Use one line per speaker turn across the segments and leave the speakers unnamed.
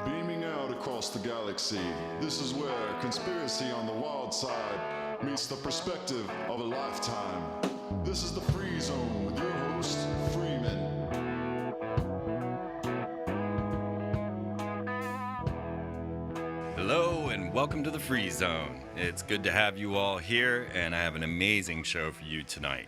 Beaming out across the galaxy, this is where conspiracy on the wild side meets the perspective of a lifetime. This is the Free Zone with your host, Freeman.
Hello and welcome to the Free Zone. It's good to have you all here, and I have an amazing show for you tonight.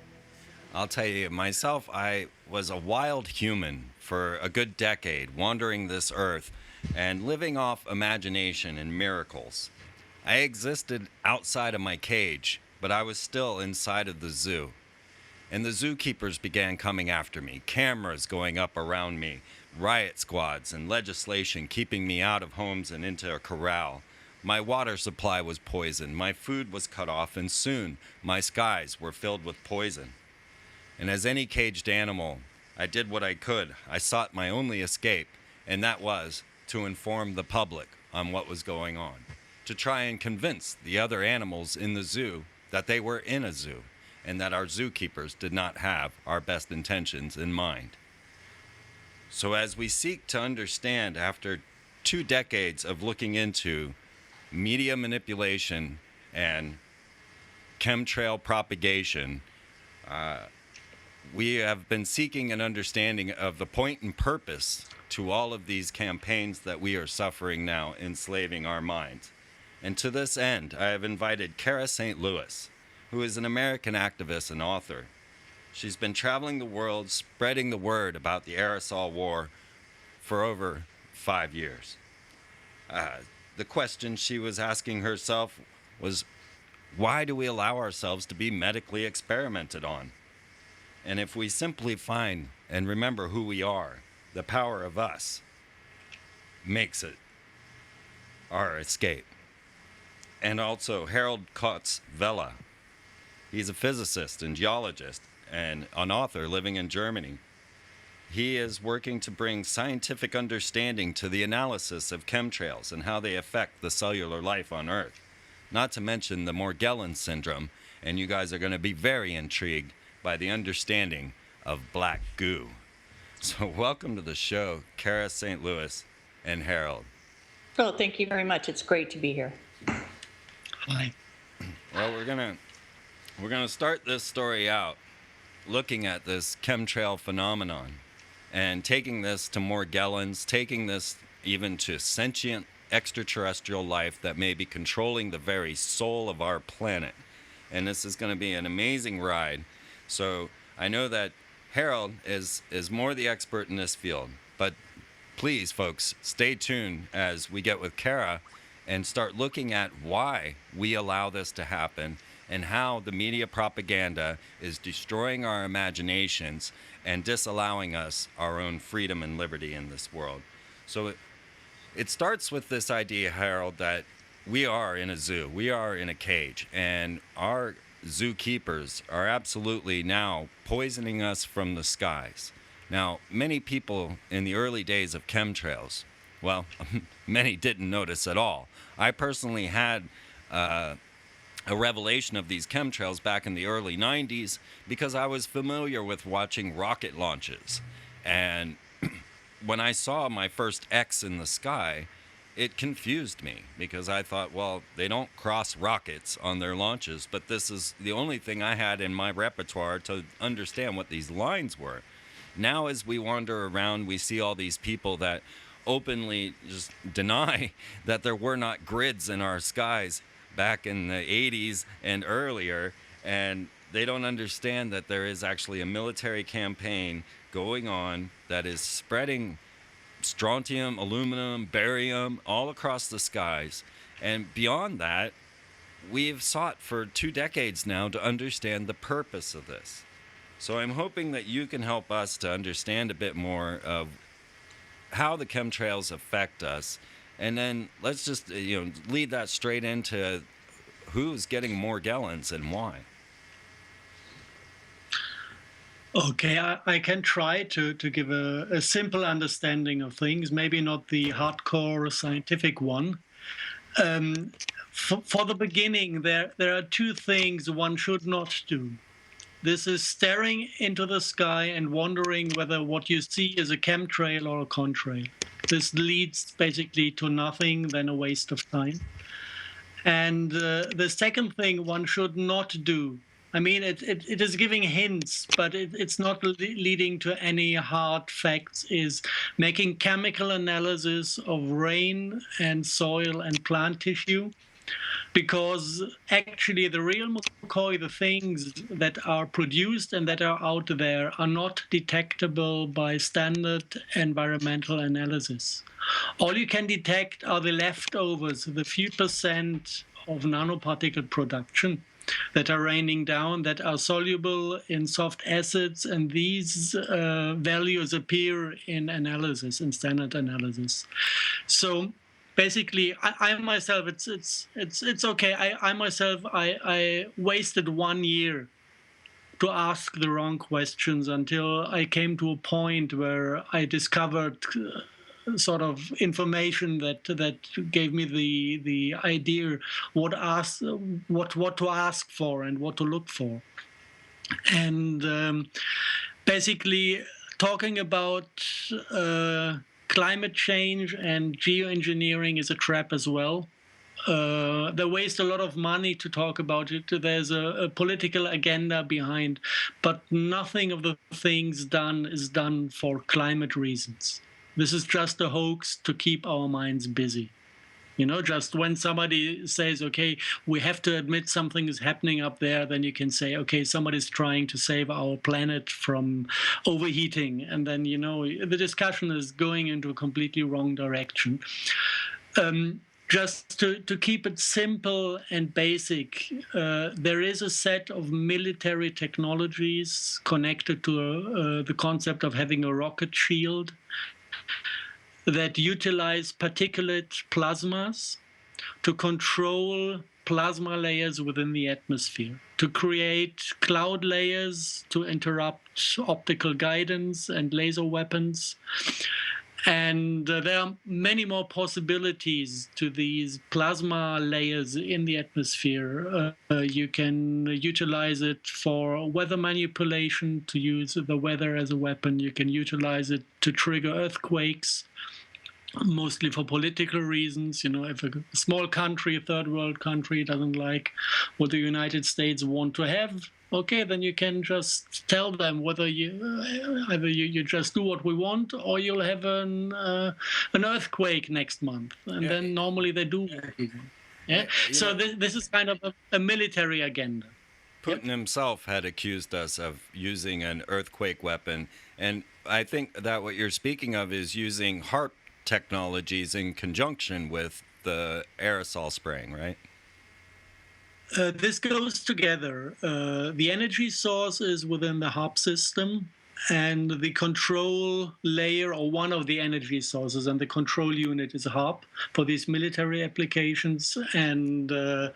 I'll tell you, myself, I was a wild human for a good decade, wandering this earth and living off imagination and miracles. I existed outside of my cage, but I was still inside of the zoo. And the zookeepers began coming after me, cameras going up around me, riot squads and legislation keeping me out of homes and into a corral. My water supply was poisoned, my food was cut off, and soon my skies were filled with poison. And as any caged animal, I did what I could. I sought my only escape, and that was to inform the public on what was going on, to try and convince the other animals in the zoo that they were in a zoo, and that our zookeepers did not have our best intentions in mind. So as we seek to understand, after 2 decades of looking into media manipulation and chemtrail propagation, we have been seeking an understanding of the point and purpose to all of these campaigns that we are suffering now, enslaving our minds. And to this end, I have invited Cara St. Louis, who is an American activist and author. She's been traveling the world, spreading the word about the aerosol war for over 5 years. The question she was asking herself was, why do we allow ourselves to be medically experimented on? And if we simply find and remember who we are, the power of us makes it our escape. And also Harald Kautz, he's a physicist and geologist and an author living in Germany. He is working to bring scientific understanding to the analysis of chemtrails and how they affect the cellular life on Earth. Not to mention the Morgellons syndrome, and you guys are going to be very intrigued by the understanding of black goo. So welcome to the show, Cara St. Louis and Harald.
Oh, thank you very much. It's great to be here.
Hi.
Well, we're gonna start this story out looking at this chemtrail phenomenon and taking this to Morgellons, taking this even to sentient extraterrestrial life that may be controlling the very soul of our planet. And this is going to be an amazing ride. So I know that Harald is more the expert in this field, but please, folks, stay tuned as we get with Cara and start looking at why we allow this to happen and how the media propaganda is destroying our imaginations and disallowing us our own freedom and liberty in this world. So it starts with this idea, Harald, that we are in a zoo, we are in a cage, and our zookeepers are absolutely now poisoning us from the skies. Now, many people in the early days of chemtrails, well, many didn't notice at all. I personally had a revelation of these chemtrails back in the early 90s because I was familiar with watching rocket launches. And when I saw my first X in the sky, it confused me because I thought, well, they don't cross rockets on their launches, but this is the only thing I had in my repertoire to understand what these lines were. Now, as we wander around, we see all these people that openly just deny that there were not grids in our skies back in the 80s and earlier, and they don't understand that there is actually a military campaign going on that is spreading strontium, aluminum, barium all across the skies. And beyond that, we've sought for 2 decades now to understand the purpose of this. So I'm hoping that you can help us to understand a bit more of how the chemtrails affect us. And then let's just lead that straight into who's getting Morgellons and why.
Okay, I can try to give a simple understanding of things, maybe not the hardcore scientific one. For the beginning, there are 2 things one should not do. This is staring into the sky and wondering whether what you see is a chemtrail or a contrail. This leads basically to nothing than a waste of time. And the second thing one should not do, I mean, it is giving hints, but it's not leading to any hard facts, is making chemical analysis of rain and soil and plant tissue. Because actually the real McCoy, the things that are produced and that are out there are not detectable by standard environmental analysis. All you can detect are the leftovers, the few percent of nanoparticle production that are raining down, that are soluble in soft acids, and these values appear in analysis, in standard analysis. So basically, I myself, it's okay. I myself, I wasted 1 year to ask the wrong questions until I came to a point where I discovered sort of information that gave me the idea what to ask for and what to look for. And basically, talking about climate change and geoengineering is a trap as well. They waste a lot of money to talk about it. There's a political agenda behind, but nothing of the things done is done for climate reasons. This is just a hoax to keep our minds busy. You know, just when somebody says, okay, we have to admit something is happening up there, then you can say, okay, somebody's trying to save our planet from overheating. And then, you know, the discussion is going into a completely wrong direction. Just to keep it simple and basic, there is a set of military technologies connected to the concept of having a rocket shield that utilize particulate plasmas to control plasma layers within the atmosphere, to create cloud layers to interrupt optical guidance and laser weapons. And there are many more possibilities to these plasma layers in the atmosphere. You can utilize it for weather manipulation, to use the weather as a weapon. You can utilize it to trigger earthquakes, mostly for political reasons. You know, if a small country, a third world country, doesn't like what the United States want to have, okay, then you can just tell them whether either you just do what we want, or you'll have an earthquake next month, and then normally they do what we want. Yeah. So this is kind of a military agenda.
Putin himself had accused us of using an earthquake weapon, and I think that what you're speaking of is using HARP technologies in conjunction with the aerosol spraying, right?
This goes together. The energy source is within the HARP system, and the control layer, or one of the energy sources, and the control unit is HARP for these military applications. And the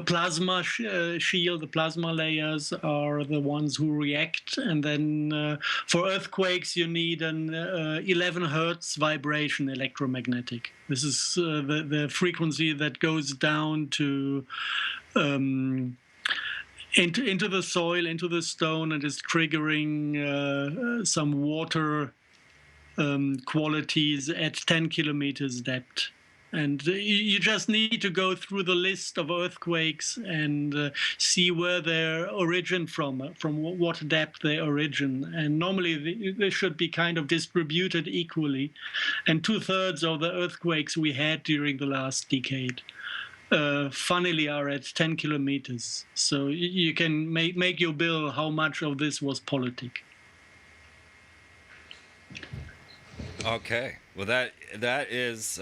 plasma shield, the plasma layers are the ones who react. And then for earthquakes, you need an 11 hertz vibration electromagnetic. This is the frequency that goes down to into the soil, into the stone, and is triggering some water qualities at 10 kilometers depth. And you just need to go through the list of earthquakes and see where they origin from what depth they origin. And normally they should be kind of distributed equally. And 2/3 of the earthquakes we had during the last decade funnily are at 10 kilometers. So you can make your bill how much of this was politic.
Okay. Well, that is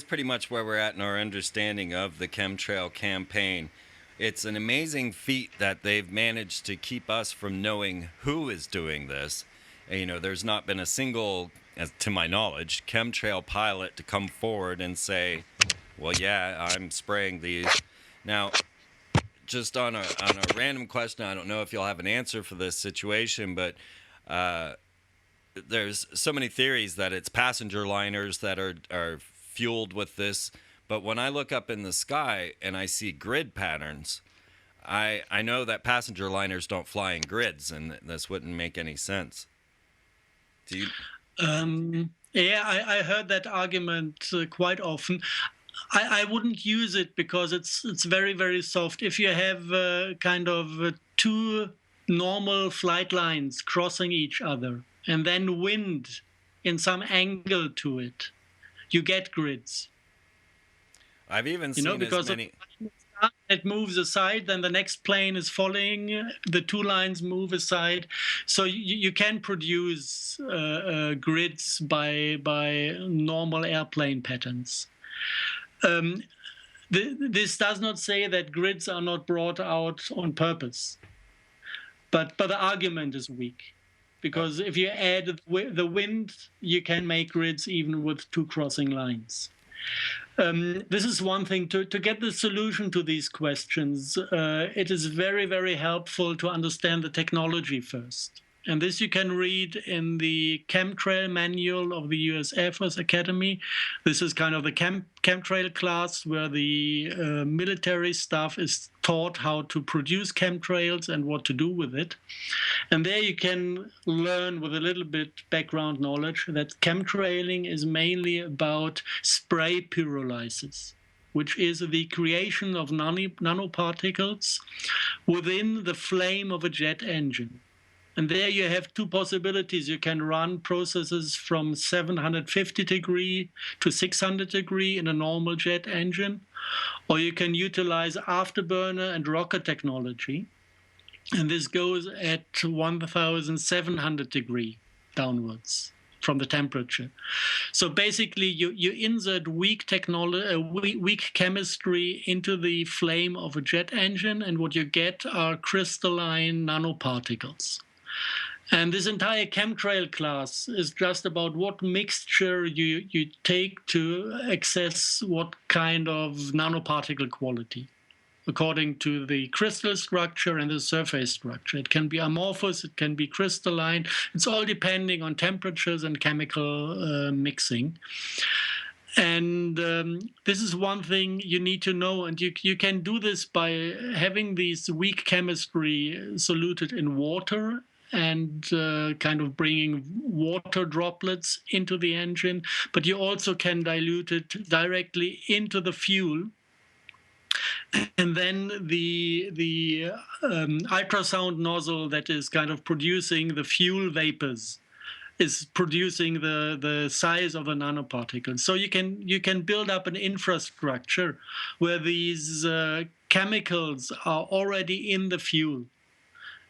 pretty much where we're at in our understanding of the chemtrail campaign. It's an amazing feat that they've managed to keep us from knowing who is doing this. You know, there's not been a single, to my knowledge, chemtrail pilot to come forward and say, well, yeah, I'm spraying these. Now, just on a random question, I don't know if you'll have an answer for this situation, but there's so many theories that it's passenger liners that are fueled with this. But when I look up in the sky and I see grid patterns, I know that passenger liners don't fly in grids, and this wouldn't make any sense. Do you?
Yeah, I heard that argument quite often. I wouldn't use it because it's very, very soft. If you have kind of two normal flight lines crossing each other and then wind in some angle to it, you get grids.
I've even
You know,
seen
because
as many.
it moves aside, then the next plane is following, the two lines move aside. So you can produce grids by normal airplane patterns. This does not say that grids are not brought out on purpose, but the argument is weak. Because if you add the wind, you can make grids even with two crossing lines. This is one thing. To get the solution to these questions, it is very, very helpful to understand the technology first. And this you can read in the Chemtrail manual of the US Air Force Academy. This is kind of the chemtrail class where the military staff is taught how to produce chemtrails and what to do with it. And there you can learn with a little bit background knowledge that chemtrailing is mainly about spray pyrolysis, which is the creation of nanoparticles within the flame of a jet engine. And there you have two possibilities. You can run processes from 750 degree to 600 degree in a normal jet engine, or you can utilize afterburner and rocket technology. And this goes at 1,700 degree downwards from the temperature. So basically, you insert weak chemistry into the flame of a jet engine, and what you get are crystalline nanoparticles. And this entire chemtrail class is just about what mixture you take to access what kind of nanoparticle quality, according to the crystal structure and the surface structure. It can be amorphous, it can be crystalline. It's all depending on temperatures and chemical mixing. And this is one thing you need to know. And you can do this by having these weak chemistry soluted in water and kind of bringing water droplets into the engine. But you also can dilute it directly into the fuel. And then the ultrasound nozzle that is kind of producing the fuel vapors is producing the size of the nanoparticles. So you can build up an infrastructure where these chemicals are already in the fuel.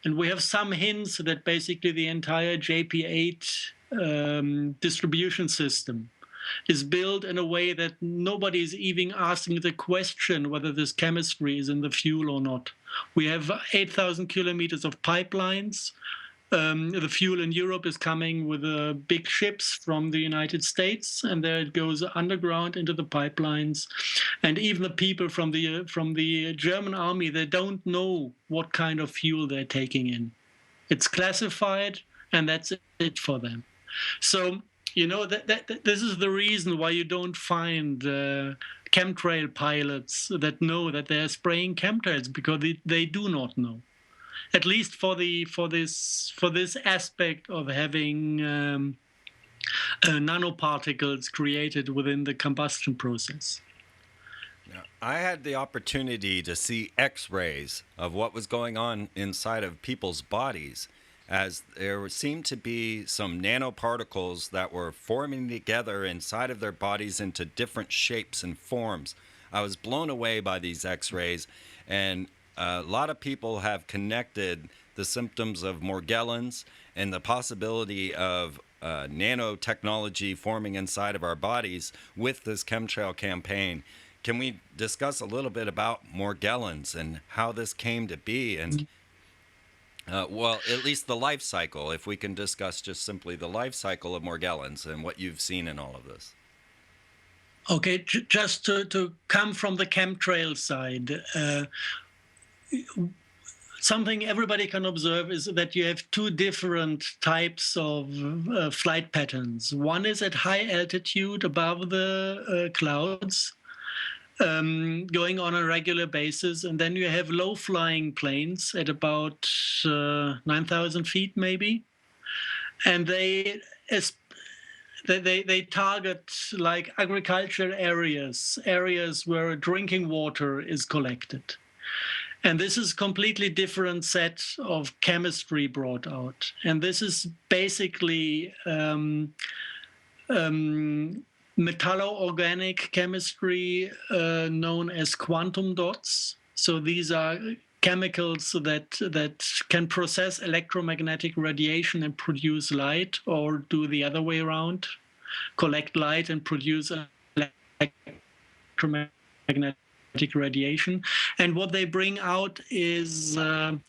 And we have some hints that basically the entire JP8 distribution system is built in a way that nobody is even asking the question whether this chemistry is in the fuel or not. We have 8,000 kilometers of pipelines. The fuel in Europe is coming with big ships from the United States, and there it goes underground into the pipelines. And even the people from the German army, they don't know what kind of fuel they're taking in. It's classified, and that's it for them. So, you know, this is the reason why you don't find chemtrail pilots that know that they're spraying chemtrails, because they do not know. At least for this aspect of having nanoparticles created within the combustion process.
Now, I had the opportunity to see X-rays of what was going on inside of people's bodies, as there seemed to be some nanoparticles that were forming together inside of their bodies into different shapes and forms. I was blown away by these X-rays, and a lot of people have connected the symptoms of Morgellons and the possibility of nanotechnology forming inside of our bodies with this chemtrail campaign. Can we discuss a little bit about Morgellons and how this came to be, and well, at least the life cycle, if we can discuss just simply the life cycle of Morgellons and what you've seen in all of this?
Okay, just to come from the chemtrail side, something everybody can observe is that you have two different types of flight patterns. One is at high altitude above the clouds, going on a regular basis. And then you have low-flying planes at about 9,000 feet, maybe. And they target like agricultural areas where drinking water is collected. And this is completely different set of chemistry brought out. And this is basically metallo-organic chemistry known as quantum dots. So these are chemicals that can process electromagnetic radiation and produce light, or do the other way around, collect light and produce electromagnetic radiation. And what they bring out is a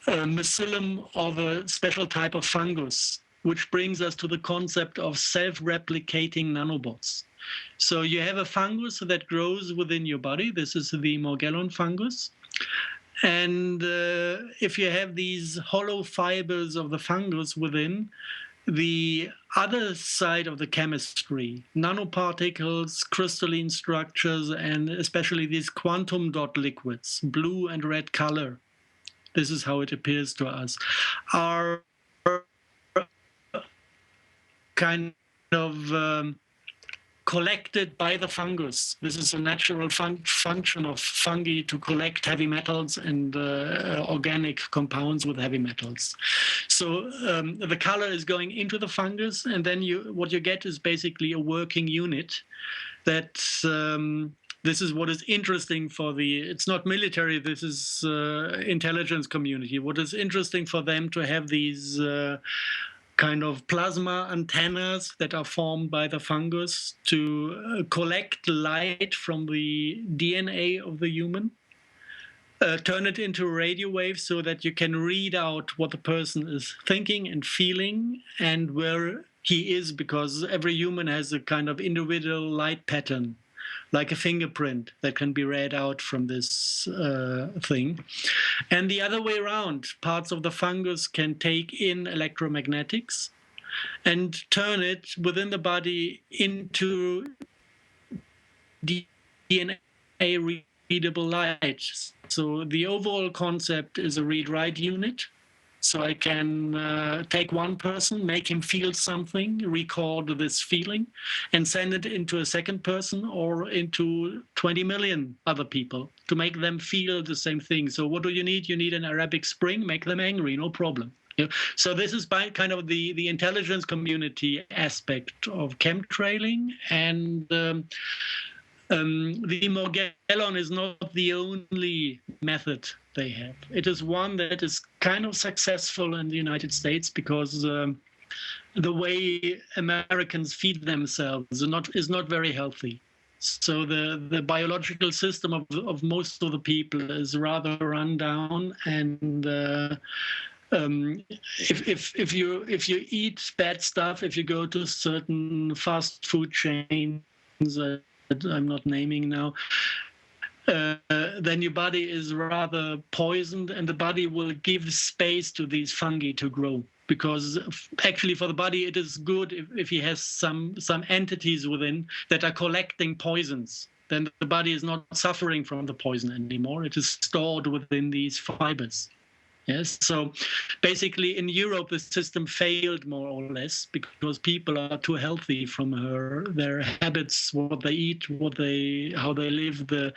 mycelium of a special type of fungus, which brings us to the concept of self-replicating nanobots. So you have a fungus that grows within your body. This is the Morgellon fungus. And if you have these hollow fibers of the fungus within, the other side of the chemistry, nanoparticles, crystalline structures, and especially these quantum dot liquids, blue and red color, this is how it appears to us, are kind of collected by the fungus. This is a natural function of fungi to collect heavy metals and organic compounds with heavy metals. So the color is going into the fungus, and then what you get is basically a working unit that this is what is interesting for it's not military, this is intelligence community. What is interesting for them to have these kind of plasma antennas that are formed by the fungus to collect light from the DNA of the human, turn it into radio waves so that you can read out what the person is thinking and feeling and where he is, because every human has a kind of individual light pattern, like a fingerprint that can be read out from this thing. And the other way around, parts of the fungus can take in electromagnetics and turn it within the body into DNA readable light. So the overall concept is a read-write unit. So I can take one person, make him feel something, record this feeling, and send it into a second person or into 20 million other people to make them feel the same thing. So what do you need? You need an Arabic Spring, make them angry, no problem. Yeah. So this is by kind of the intelligence community aspect of chemtrailing. And the Morgellon is not the only method they have. It is one that is kind of successful in the United States because the way Americans feed themselves is not very healthy. So the biological system of most of the people is rather run down, and if you eat bad stuff, if you go to certain fast food chains that I'm not naming now, then your body is rather poisoned, and the body will give space to these fungi to grow. Because actually for the body it is good if he has some entities within that are collecting poisons. Then the body is not suffering from the poison anymore. It is stored within these fibers. Yes, so basically in Europe the system failed more or less because people are too healthy from their habits, what they eat, how they live, the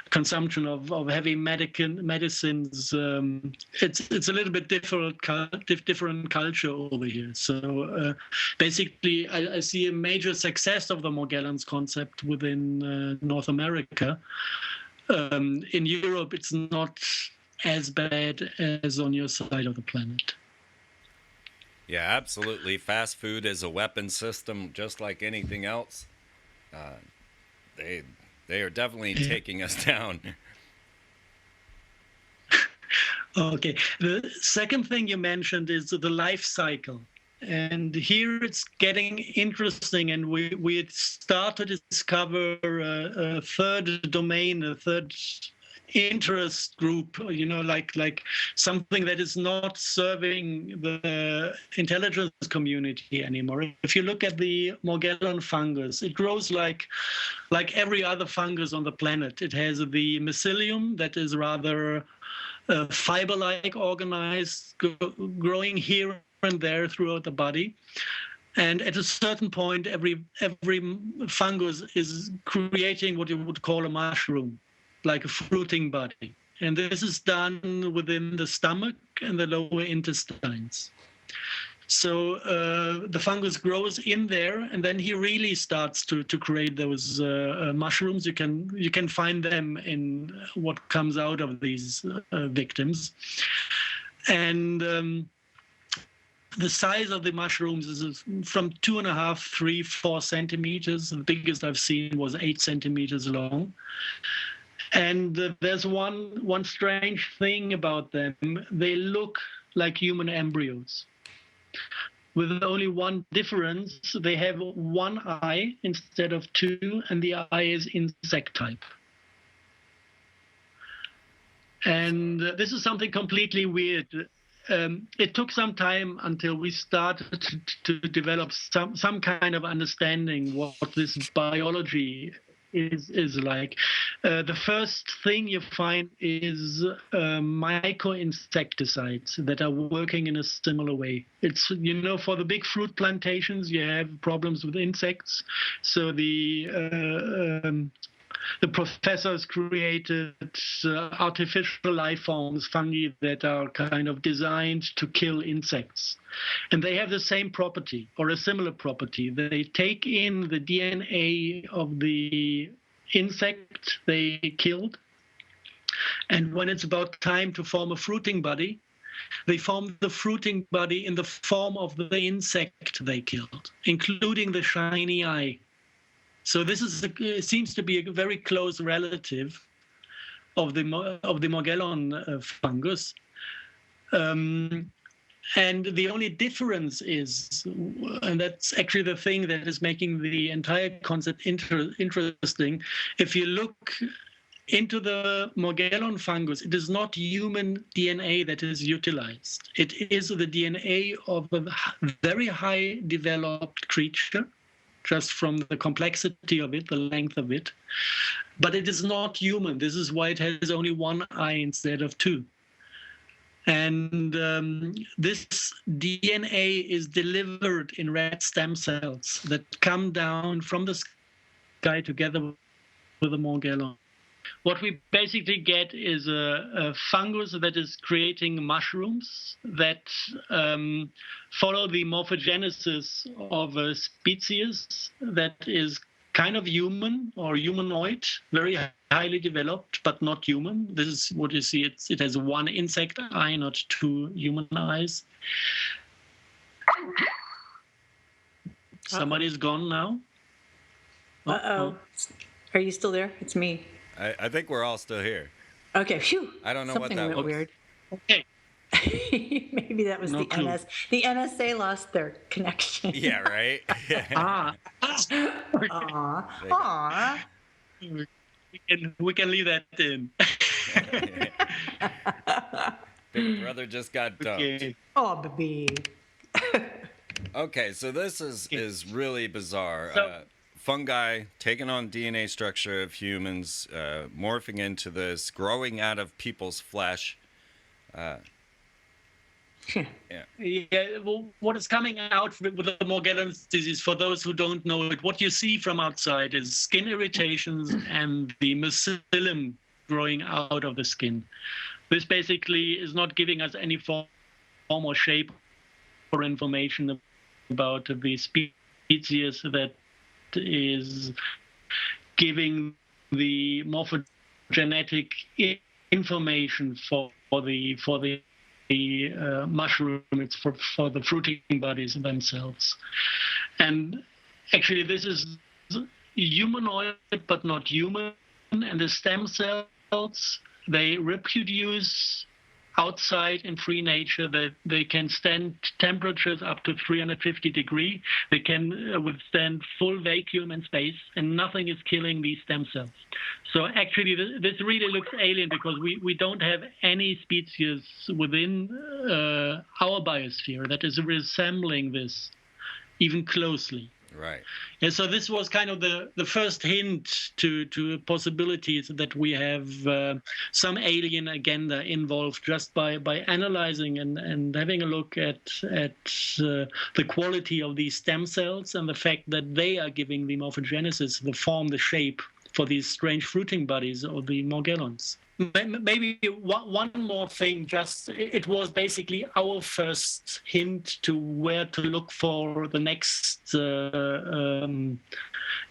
consumption of heavy medicines. It's a little bit different culture over here. So basically I see a major success of the Morgellons concept within North America. In Europe it's not as bad as on your side of the planet.
Yeah, absolutely. Fast food is a weapon system, just like anything else. They are definitely taking us down.
Okay. The second thing you mentioned is the life cycle. And here it's getting interesting, and we start to discover a third domain, a third interest group, like something that is not serving the intelligence community anymore. If you look at the Morgellon fungus, it grows like every other fungus on the planet. It has the mycelium that is rather fiber-like organized, growing here and there throughout the body. And at a certain point, every fungus is creating what you would call a mushroom, like a fruiting body. And this is done within the stomach and the lower intestines. So the fungus grows in there, and then he really starts to create those mushrooms. You can find them in what comes out of these victims. And the size of the mushrooms is from 2.5, 3, 4 centimeters. The biggest I've seen was 8 centimeters long. And there's one strange thing about them. They look like human embryos, with only one difference. They have one eye instead of two, and the eye is insect type. And this is something completely weird. It took some time until we started to develop some kind of understanding what this biology is like. The first thing you find is myco-insecticides that are working in a similar way. It's, for the big fruit plantations, you have problems with insects. So the professors created artificial life forms, fungi that are kind of designed to kill insects. And they have the same property or a similar property. They take in the DNA of the insect they killed. And when it's about time to form a fruiting body, they form the fruiting body in the form of the insect they killed, including the shiny eye. So this seems to be a very close relative of the Morgellon fungus. And the only difference is, and that's actually the thing that is making the entire concept interesting, if you look into the Morgellon fungus, it is not human DNA that is utilized. It is the DNA of a very high developed creature, just from the complexity of it, the length of it. But it is not human. This is why it has only one eye instead of two. And this DNA is delivered in red stem cells that come down from the sky together with the Morgellon. What we basically get is a fungus that is creating mushrooms that follow the morphogenesis of a species that is kind of human or humanoid, very highly developed, but not human. This is what you see. It has one insect eye, not two human eyes. Somebody's gone now.
Uh-oh. Are you still there? It's me.
I think we're all still here.
Okay, phew.
I don't know
Something
what that
went
was.
weird.
Okay.
Maybe that was
No
the
clue.
The NSA lost their connection.
Yeah, right?
Ah.
Aw. Aw.
We can leave that in.
Big brother just got dumped.
Okay.
Oh, baby.
Okay, so this is really bizarre.
So-
Fungi taking on DNA structure of humans, morphing into this, growing out of people's flesh. Yeah.
Yeah, well, what is coming out with the Morgellons disease, for those who don't know it, what you see from outside is skin irritations and the mycelium growing out of the skin. This basically is not giving us any form or shape or information about the species that is giving the morphogenetic information for the mushroom. It's for the fruiting bodies themselves. And actually this is humanoid but not human, and the stem cells, they reproduce outside in free nature, that they can stand temperatures up to 350 degrees. They can withstand full vacuum in space, and nothing is killing these stem cells. So actually, this really looks alien, because we don't have any species within our biosphere that is resembling this even closely.
Right.
And so this was kind of the first hint to possibilities that we have some alien agenda involved, just by analyzing and having a look at the quality of these stem cells and the fact that they are giving the morphogenesis, the form, the shape for these strange fruiting bodies, or the Morgellons. Maybe one more thing, just it was basically our first hint to where to look for the next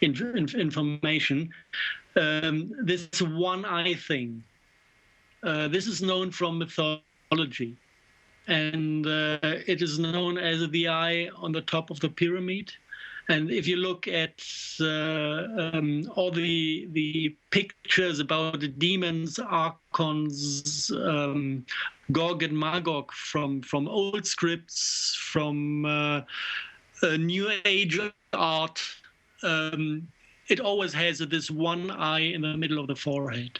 information. This one eye thing. This is known from mythology, and it is known as the eye on the top of the pyramid. And if you look at all the pictures about the demons, archons, Gog and Magog from old scripts, from New Age art, it always has this one eye in the middle of the forehead.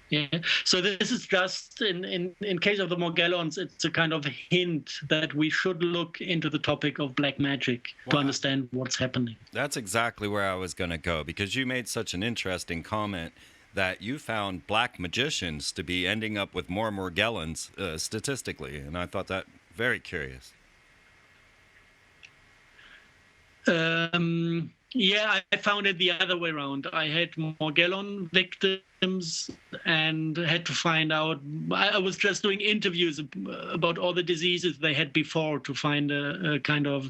Yeah. So this is just, in case of the Morgellons, it's a kind of hint that we should look into the topic of black magic to understand what's happening.
That's exactly where I was going to go, because you made such an interesting comment that you found black magicians to be ending up with more Morgellons statistically, and I thought that very curious.
Yeah, I found it the other way around. I had Morgellon victims and had to find out. I was just doing interviews about all the diseases they had before to find a kind of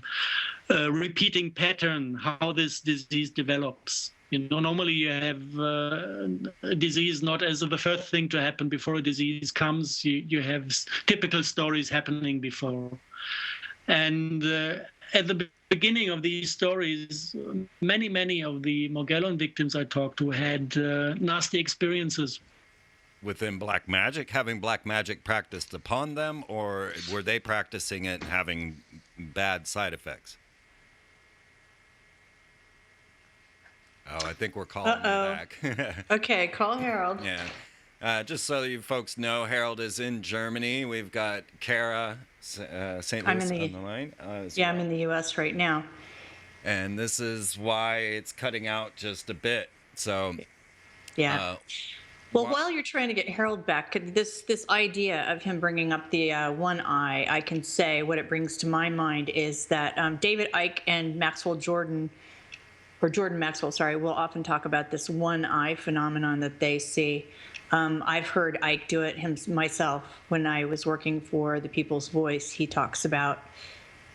repeating pattern, how this disease develops. You know, normally you have a disease not as the first thing to happen before a disease comes. You have typical stories happening before. And at the beginning of these stories, many of the Morgellon victims I talked to had nasty experiences.
Within black magic, having black magic practiced upon them, or were they practicing it and having bad side effects? Oh, I think we're calling you back.
Okay, call Harald.
Yeah. Just so you folks know, Harald is in Germany. We've got Cara, St. Louis on the line.
I'm in the U.S. right now.
And this is why it's cutting out just a bit. So,
yeah. Well, while you're trying to get Harald back, this idea of him bringing up the one eye, I can say what it brings to my mind is that David Icke and Jordan Maxwell, will often talk about this one eye phenomenon that they see. I've heard Icke do it myself when I was working for The People's Voice. He talks about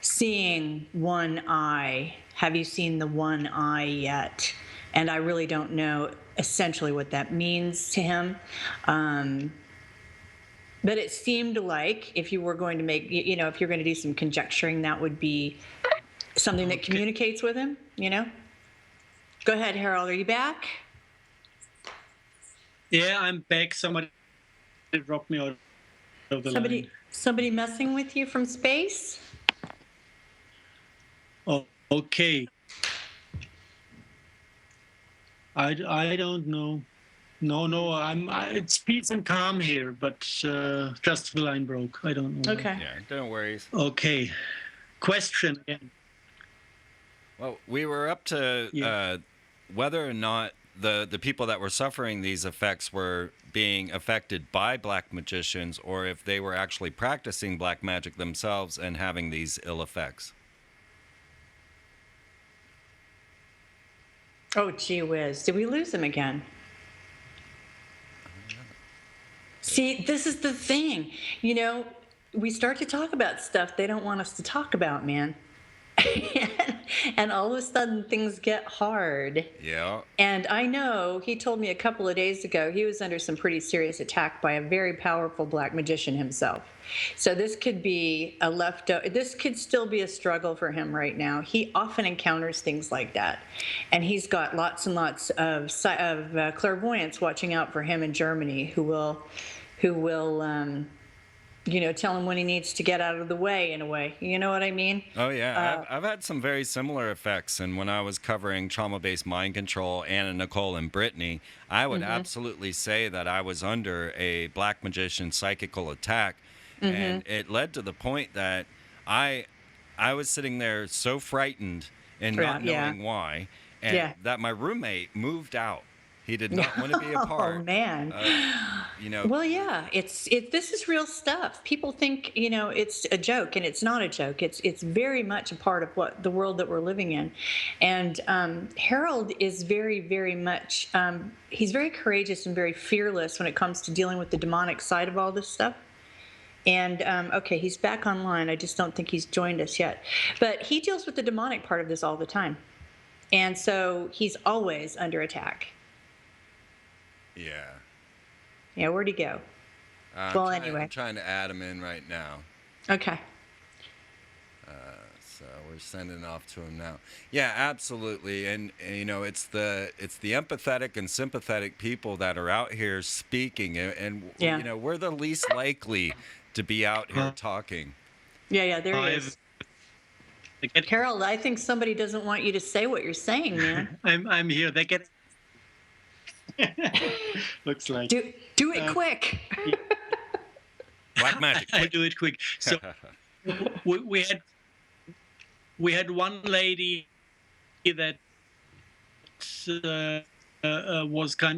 seeing one eye. Have you seen the one eye yet? And I really don't know essentially what that means to him. But it seemed like if you were going to make, if you're going to do some conjecturing, that would be something that communicates with him, Go ahead, Harald. Are you back?
Yeah, I'm back. Somebody dropped me out of the line.
Somebody messing with you from space?
Oh, okay. I don't know. No, it's peace and calm here, but just the line broke. I don't know.
Okay.
Yeah, don't worry.
Okay. Question again.
Well, we were up to whether or not the people that were suffering these effects were being affected by black magicians, or if they were actually practicing black magic themselves and having these ill effects.
Oh, gee whiz. Did we lose him again? See, this is the thing. We start to talk about stuff they don't want us to talk about, man. And all of a sudden things get hard.
Yeah.
And I know he told me a couple of days ago he was under some pretty serious attack by a very powerful black magician himself. So this could be this could still be a struggle for him right now. He often encounters things like that. And he's got lots and lots of clairvoyants watching out for him in Germany who will tell him when he needs to get out of the way, in a way. You know what I mean?
Oh, yeah. I've had some very similar effects. And when I was covering trauma-based mind control, Anna, Nicole, and Brittany, I would absolutely say that I was under a black magician psychical attack. And it led to the point that I was sitting there so frightened and not knowing why, and that my roommate moved out. He did not want to be a part.
Oh man! Well, yeah, this is real stuff. People think it's a joke, and it's not a joke. It's very much a part of what the world that we're living in. And Harald is very, very much. He's very courageous and very fearless when it comes to dealing with the demonic side of all this stuff. And okay, he's back online. I just don't think he's joined us yet. But he deals with the demonic part of this all the time, and so he's always under attack.
Yeah.
Yeah, where'd he go? Anyway.
I'm trying to add him in right now.
Okay.
So we're sending off to him now. Yeah, absolutely. And it's the empathetic and sympathetic people that are out here speaking, and we're the least likely to be out here talking.
Yeah, there he is. Harald, I think somebody doesn't want you to say what you're saying, man.
I'm here. They get. Looks like.
Do it quick.
Black magic.
I do it quick. So we had one lady that there was a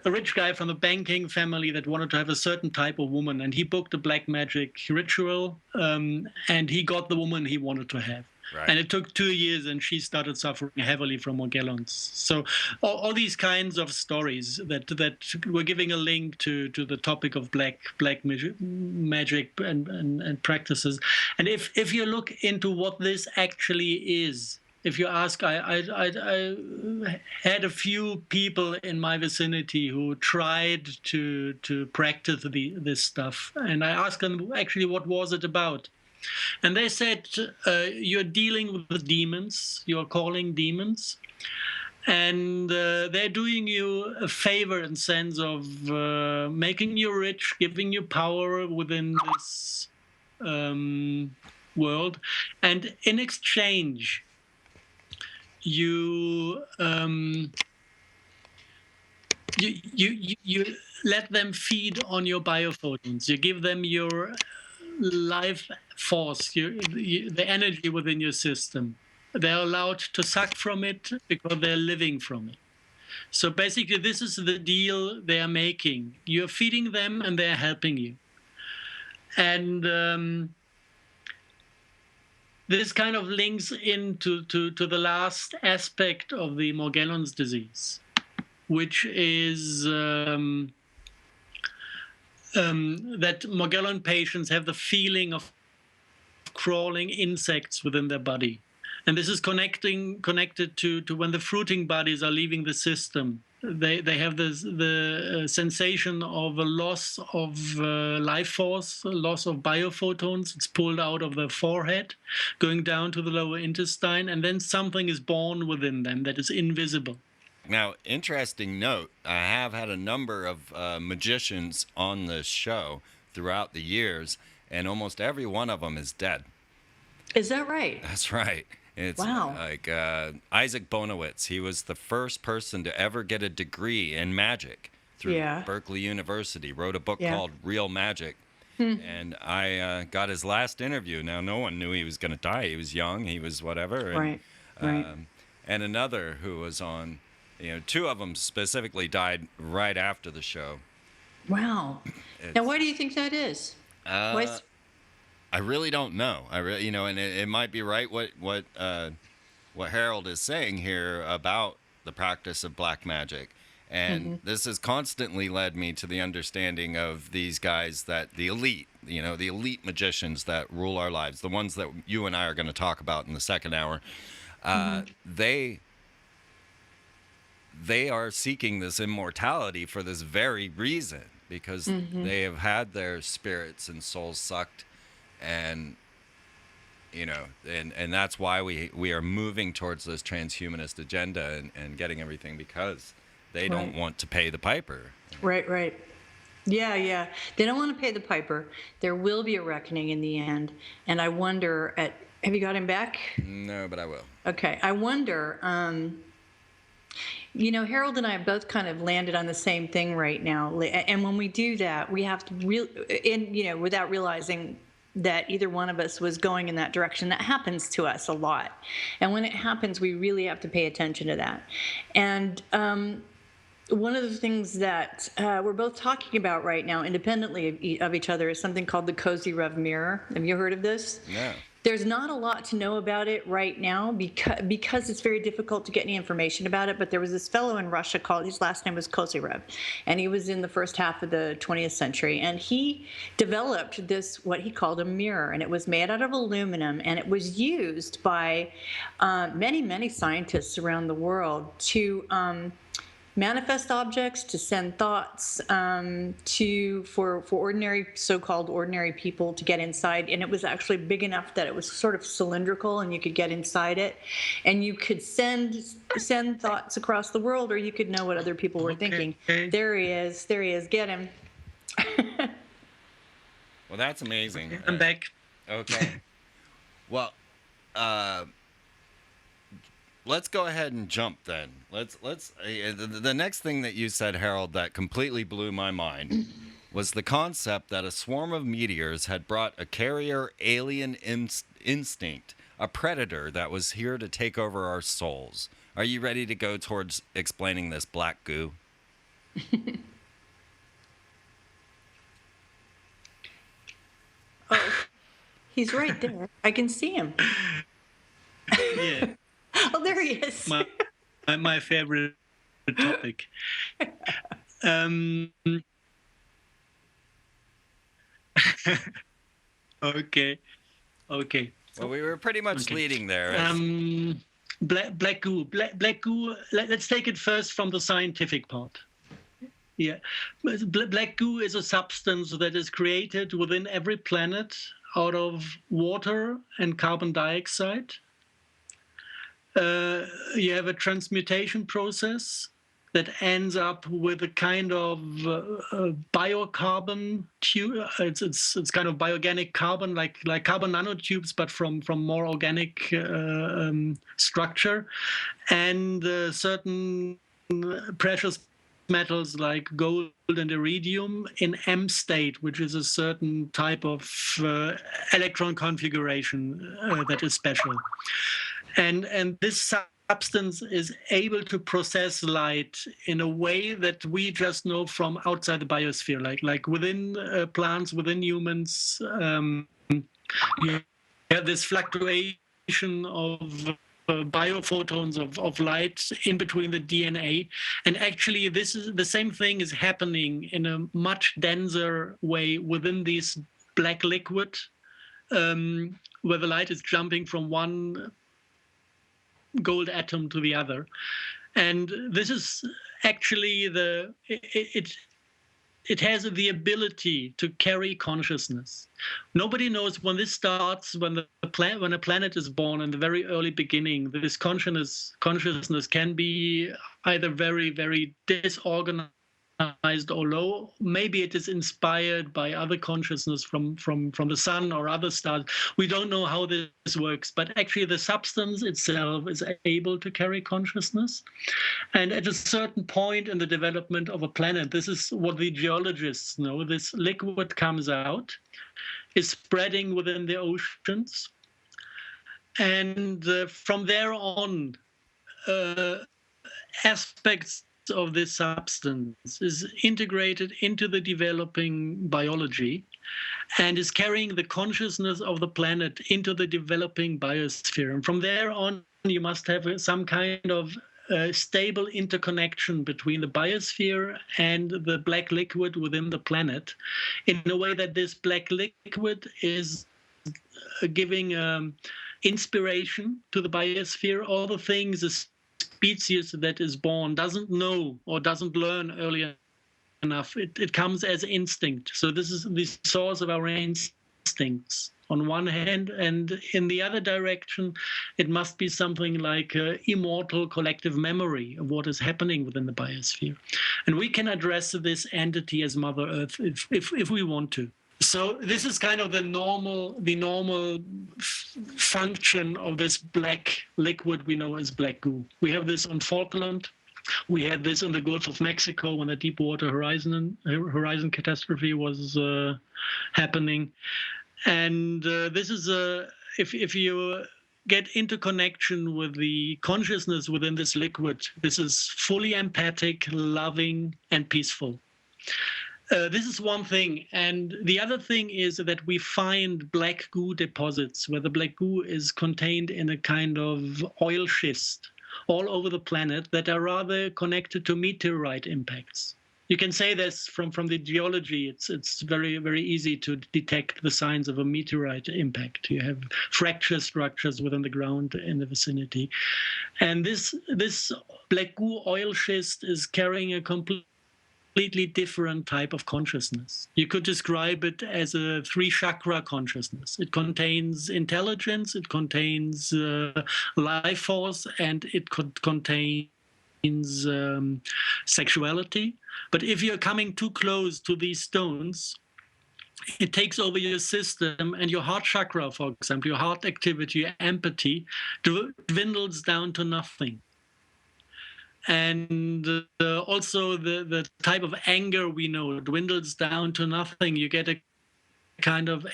rich guy from the banking family that wanted to have a certain type of woman, and he booked a black magic ritual, and he got the woman he wanted to have. Right. And it took 2 years, and she started suffering heavily from Morgellons. So all these kinds of stories that were giving a link to the topic of black magic and practices. And if you look into what this actually is, if you ask, I had a few people in my vicinity who tried to practice this stuff, and I asked them actually what was it about. And they said, you're dealing with demons, you're calling demons, and they're doing you a favor in sense of making you rich, giving you power within this world. And in exchange, you let them feed on your biophotons. You give them your life force, the energy within your system. They're allowed to suck from it because they're living from it. So basically, this is the deal they are making. You're feeding them, and they're helping you. And this kind of links into the last aspect of the Morgellons disease, which is that Morgellon patients have the feeling of crawling insects within their body. And this is connected to when the fruiting bodies are leaving the system. They have the sensation of a loss of life force, a loss of biophotons. It's pulled out of the forehead, going down to the lower intestine, and then something is born within them that is invisible.
Now, interesting note, I have had a number of magicians on this show throughout the years, and almost every one of them is dead.
Is that right?
That's right. It's
wow.
Like Isaac Bonowitz. He was the first person to ever get a degree in magic through Berkeley University. Wrote a book called Real Magic. And I got his last interview. Now, no one knew he was going to die. He was young. He was whatever. And,
right.
And another who was on, two of them specifically died right after the show.
Wow. Now, why do you think that is?
I really don't know. And it might be right what Harald is saying here about the practice of black magic. And this has constantly led me to the understanding of these guys, that the elite, the elite magicians that rule our lives, the ones that you and I are going to talk about in the second hour, they are seeking this immortality for this very reason, because they have had their spirits and souls sucked. And and that's why we are moving towards this transhumanist agenda and getting everything, because they don't want to pay the piper.
Right. Yeah, yeah. They don't want to pay the piper. There will be a reckoning in the end. And I wonder at have you got him back?
No, but I will.
Okay. I wonder, Harold and I have both kind of landed on the same thing right now. And when we do that, we have to without realizing that either one of us was going in that direction. That happens to us a lot. And when it happens, we really have to pay attention to that. And one of the things that we're both talking about right now, independently of each other, is something called the Cozy Rev Mirror. Have you heard of this?
No.
There's not a lot to know about it right now because it's very difficult to get any information about it. But there was this fellow in Russia called, his last name was Kozyrev, and he was in the first half of the 20th century. And he developed this, what he called a mirror, and it was made out of aluminum, and it was used by many, many scientists around the world to manifest objects, to send thoughts, for ordinary, so-called ordinary people to get inside. And it was actually big enough that it was sort of cylindrical and you could get inside it. And you could send thoughts across the world, or you could know what other people were thinking. There he is. Get him.
Well, that's amazing.
I'm back.
Okay. Well, let's go ahead and jump then. The next thing that you said, Harold, that completely blew my mind was the concept that a swarm of meteors had brought a carrier alien instinct, a predator that was here to take over our souls. Are you ready to go towards explaining this black goo?
Oh, he's right there. I can see him.
Yeah.
Oh, there he is.
My favorite topic. Okay.
Well, we were pretty much leading there.
Black goo. Black goo. Let's take it first from the scientific part. Yeah, black goo is a substance that is created within every planet out of water and carbon dioxide. You have a transmutation process that ends up with a kind of biocarbon tube. It's kind of bioorganic carbon, like carbon nanotubes, but from more organic structure, and certain precious metals like gold and iridium in M state, which is a certain type of electron configuration that is special. And this substance is able to process light in a way that we just know from outside the biosphere, like within plants, within humans. You have this fluctuation of biophotons of light in between the DNA. And actually, this is the same thing is happening in a much denser way within this black liquid, where the light is jumping from one gold atom to the other. And this is actually it has the ability to carry consciousness. Nobody knows when this starts, when a planet is born in the very early beginning. This consciousness can be either very, very disorganized or low. Maybe it is inspired by other consciousness from the sun or other stars. We don't know how this works, but actually the substance itself is able to carry consciousness. And at a certain point in the development of a planet, this is what the geologists know, this liquid comes out, is spreading within the oceans. And from there on, aspects of this substance is integrated into the developing biology and is carrying the consciousness of the planet into the developing biosphere. And from there on, you must have some kind of stable interconnection between the biosphere and the black liquid within the planet, in a way that this black liquid is giving inspiration to the biosphere. All the things a species that is born doesn't know or doesn't learn early enough. It comes as instinct. So this is the source of our instincts on one hand, and in the other direction, it must be something like immortal collective memory of what is happening within the biosphere. And we can address this entity as Mother Earth if we want to. So this is kind of the normal function of this black liquid we know as black goo. We have this on Falkland. We had this in the Gulf of Mexico when the Deepwater Horizon catastrophe was happening. And this is if you get into connection with the consciousness within this liquid, this is fully empathic, loving, and peaceful. This is one thing. And the other thing is that we find black goo deposits where the black goo is contained in a kind of oil schist all over the planet that are rather connected to meteorite impacts. You can say this from the geology. It's very, very easy to detect the signs of a meteorite impact. You have fracture structures within the ground in the vicinity. And this black goo oil schist is carrying a completely different type of consciousness. You could describe it as a 3-chakra consciousness. It contains intelligence, it contains life force, and it contains sexuality. But if you're coming too close to these stones, it takes over your system, and your heart chakra, for example, your heart activity, your empathy, dwindles down to nothing. And also the type of anger we know dwindles down to nothing. You get a kind of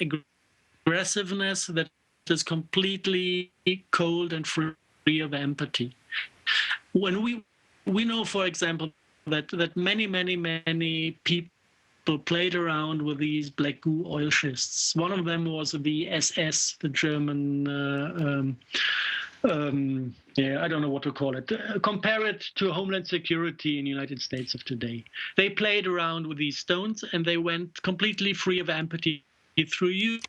aggressiveness that is completely cold and free of empathy. When we know, for example, that many people played around with these black goo oil schists. One of them was the SS, the German I don't know what to call it. Compare it to Homeland Security in the United States of today. They played around with these stones and they went completely free of empathy through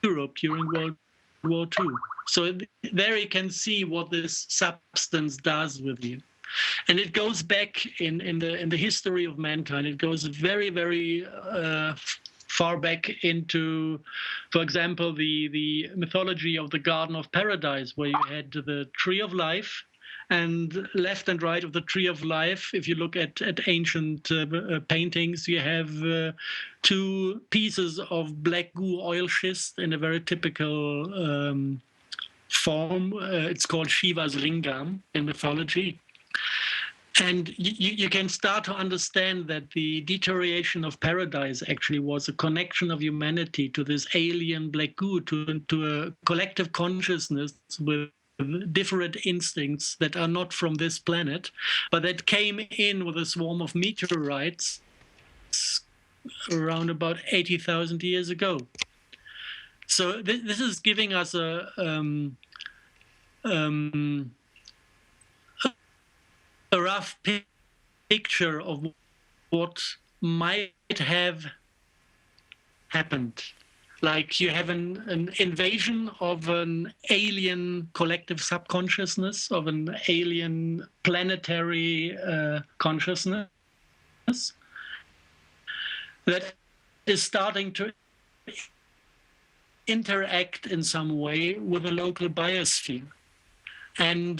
Europe during World War II. So there you can see what this substance does with you. And it goes back in the history of mankind. It goes very, very far back into, for example, the mythology of the Garden of Paradise, where you had the Tree of Life, and left and right of the Tree of Life, if you look at ancient paintings, you have 2 pieces of black goo oil schist in a very typical form. It's called Shiva's lingam in mythology. And you can start to understand that the deterioration of paradise actually was a connection of humanity to this alien black goo, to a collective consciousness with different instincts that are not from this planet, but that came in with a swarm of meteorites around about 80,000 years ago. So this is giving us a rough picture of what might have happened. Like you have an invasion of an alien collective subconsciousness, of an alien planetary consciousness that is starting to interact in some way with the local biosphere. And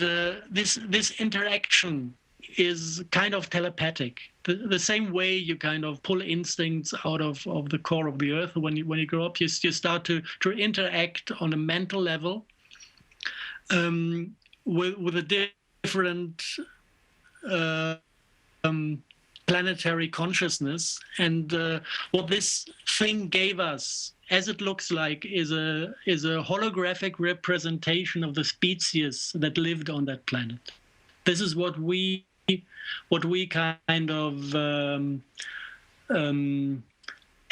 this interaction is kind of telepathic. The same way you kind of pull instincts out of the core of the earth. When you grow up, you start to interact on a mental level with a different planetary consciousness. And what this thing gave us, as it looks like, is a holographic representation of the species that lived on that planet. This is what we kind of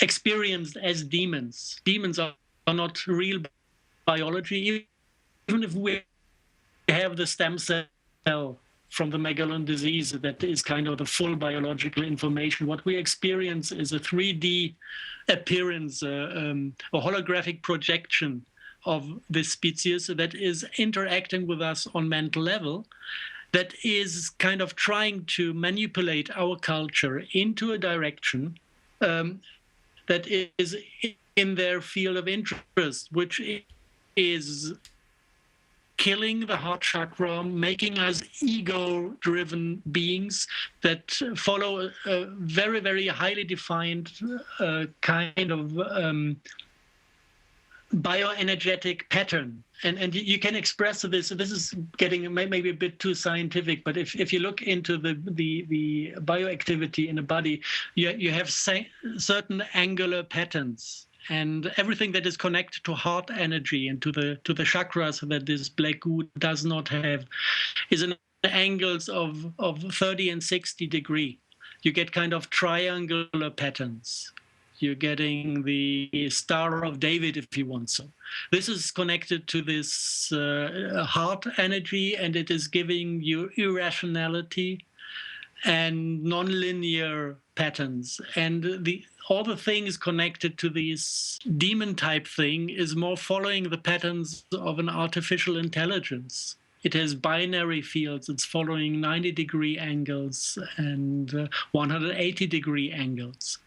experienced as demons. Demons are not real biology, even if we have the stem cell from the Morgellons disease that is kind of the full biological information. What we experience is a 3D appearance, a holographic projection of this species that is interacting with us on mental level, that is kind of trying to manipulate our culture into a direction that is in their field of interest, which is killing the heart chakra, making us ego-driven beings that follow a very, very highly defined kind of bioenergetic pattern. And you can express this. This is getting maybe a bit too scientific, but if you look into the bioactivity in the body, you have certain angular patterns. And everything that is connected to heart energy and to the chakras that this black goo does not have is in angles of 30 and 60 degree. You get kind of triangular patterns. You're getting the Star of David, if you want so. This is connected to this heart energy, and it is giving you irrationality and nonlinear patterns. And all the things connected to this demon type thing is more following the patterns of an artificial intelligence. It has binary fields. It's following 90-degree angles and 180-degree angles.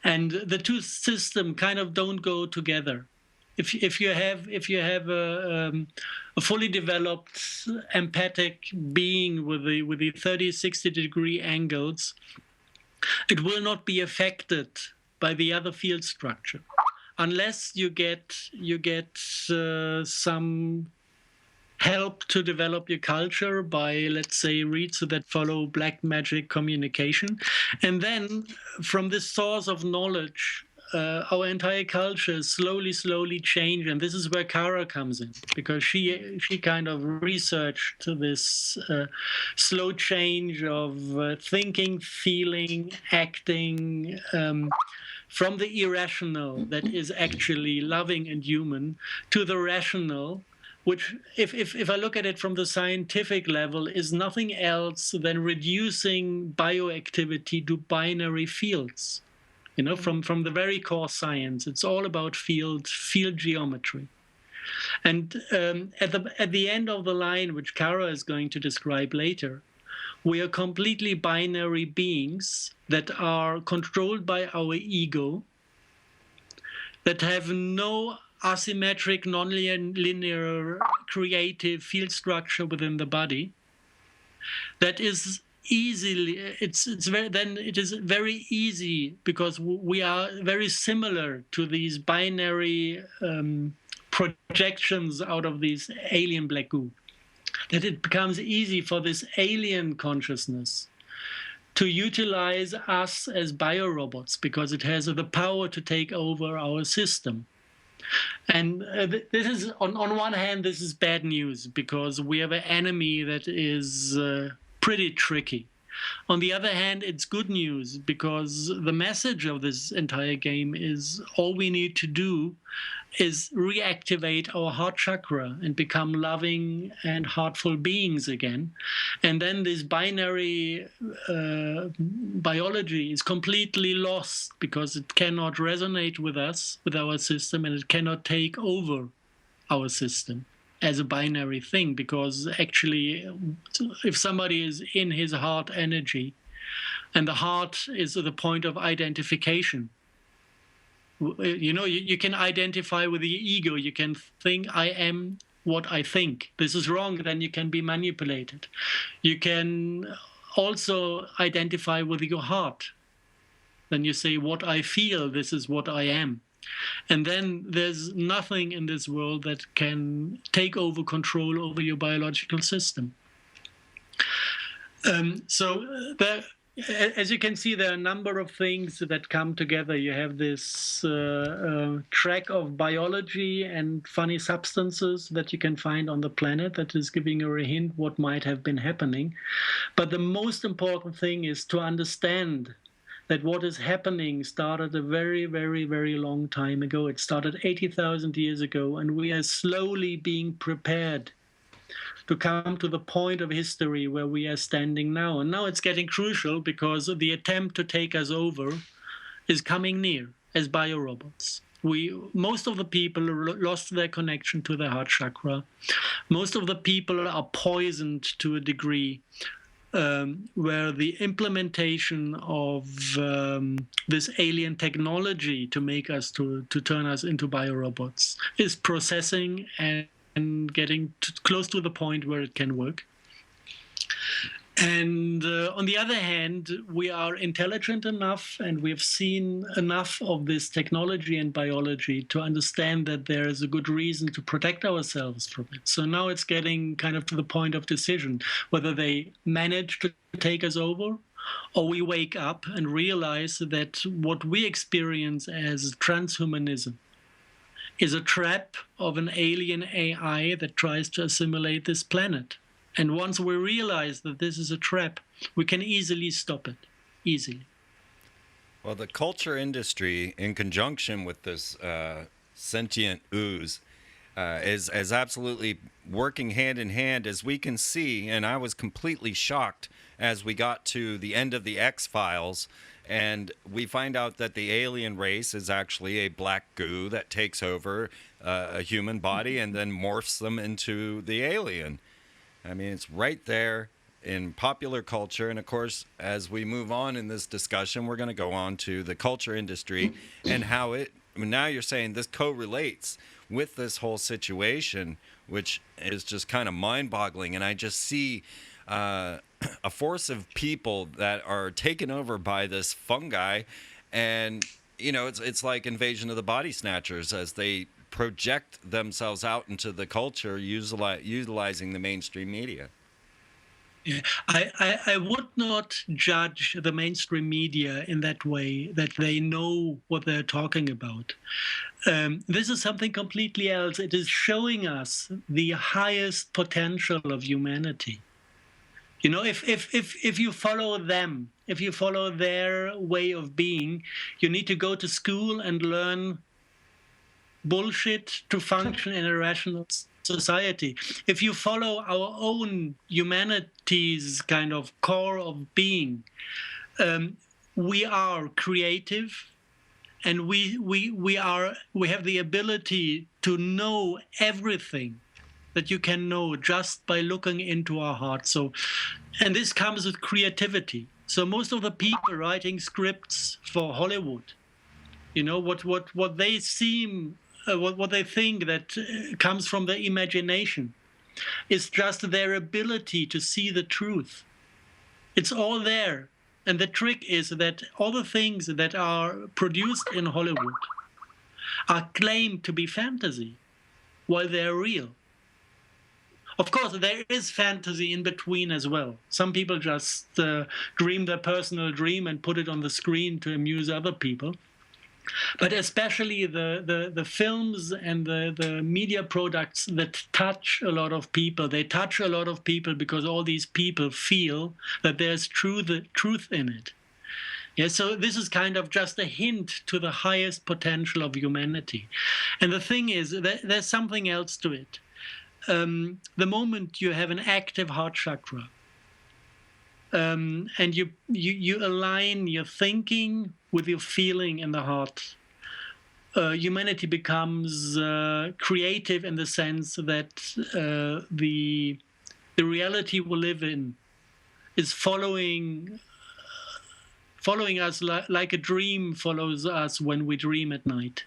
And the two systems kind of don't go together. If you have a fully developed empathic being with the 30, 60-degree angles, it will not be affected by the other field structure, unless you get some help to develop your culture by, let's say, reads that follow black magic communication. And then from this source of knowledge, our entire culture slowly change. And this is where Cara comes in, because she kind of researched this slow change of thinking, feeling, acting, from the irrational that is actually loving and human to the rational, which, if I look at it from the scientific level, is nothing else than reducing bioactivity to binary fields. You know, from the very core science, it's all about field geometry. And at the end of the line, which Cara is going to describe later, we are completely binary beings that are controlled by our ego, that have no asymmetric, non-linear, creative field structure within the body. That is easily, it is very easy, because we are very similar to these binary projections out of these alien black goo, that it becomes easy for this alien consciousness to utilize us as biorobots, because it has the power to take over our system. And this is, on one hand, this is bad news, because we have an enemy that is pretty tricky. On the other hand, it's good news, because the message of this entire game is all we need to do is reactivate our heart chakra and become loving and heartful beings again. And then this binary biology is completely lost, because it cannot resonate with us, with our system, and it cannot take over our system as a binary thing. Because actually, if somebody is in his heart energy, and the heart is the point of identification, you know, you can identify with the ego. You can think, I am what I think. This is wrong, then you can be manipulated. You can also identify with your heart. Then you say, what I feel, this is what I am. And then there's nothing in this world that can take over control over your biological system. As you can see, there are a number of things that come together. You have this track of biology and funny substances that you can find on the planet that is giving you a hint what might have been happening. But the most important thing is to understand that what is happening started a very, very, very long time ago. It started 80,000 years ago, and we are slowly being prepared to come to the point of history where we are standing now. And now it's getting crucial, because the attempt to take us over is coming near as biorobots. Most of the people lost their connection to their heart chakra. Most of the people are poisoned to a degree. where the implementation of this alien technology to make us to turn us into biorobots is processing and getting close to the point where it can work. And on the other hand, we are intelligent enough and we've seen enough of this technology and biology to understand that there is a good reason to protect ourselves from it. So now it's getting kind of to the point of decision, whether they manage to take us over or we wake up and realize that what we experience as transhumanism is a trap of an alien AI that tries to assimilate this planet. And once we realize that this is a trap, we can easily stop it, easily.
Well, the culture industry, in conjunction with this sentient ooze, is absolutely working hand in hand, as we can see. And I was completely shocked as we got to the end of the X-Files, and we find out that the alien race is actually a black goo that takes over a human body and then morphs them into the alien. I mean, it's right there in popular culture. And of course, as we move on in this discussion, we're going to go on to the culture industry and how it, now you're saying this correlates with this whole situation, which is just kind of mind-boggling. And I just see a force of people that are taken over by this fungi. And, you know, it's like Invasion of the Body Snatchers as they project themselves out into the culture, utilizing the mainstream media.
Yeah, I would not judge the mainstream media in that way, that they know what they're talking about. This is something completely else. It is showing us the highest potential of humanity. You know, if you follow them, if you follow their way of being, you need to go to school and learn bullshit to function in a rational society. If you follow our own humanity's kind of core of being, we are creative, and we have the ability to know everything that you can know just by looking into our heart. So, and this comes with creativity. So most of the people writing scripts for Hollywood, you know, what they seem, what they think that comes from their imagination is just their ability to see the truth. It's all there. And the trick is that all the things that are produced in Hollywood are claimed to be fantasy while they're real. Of course, there is fantasy in between as well. Some people just dream their personal dream and put it on the screen to amuse other people. But especially the films and the media products that touch a lot of people, they touch a lot of people because all these people feel that there's truth in it. Yeah, so this is kind of just a hint to the highest potential of humanity. And the thing is, there's something else to it. The moment you have an active heart chakra, and you align your thinking with your feeling in the heart, humanity becomes creative in the sense that the reality we live in is following us like a dream follows us when we dream at night.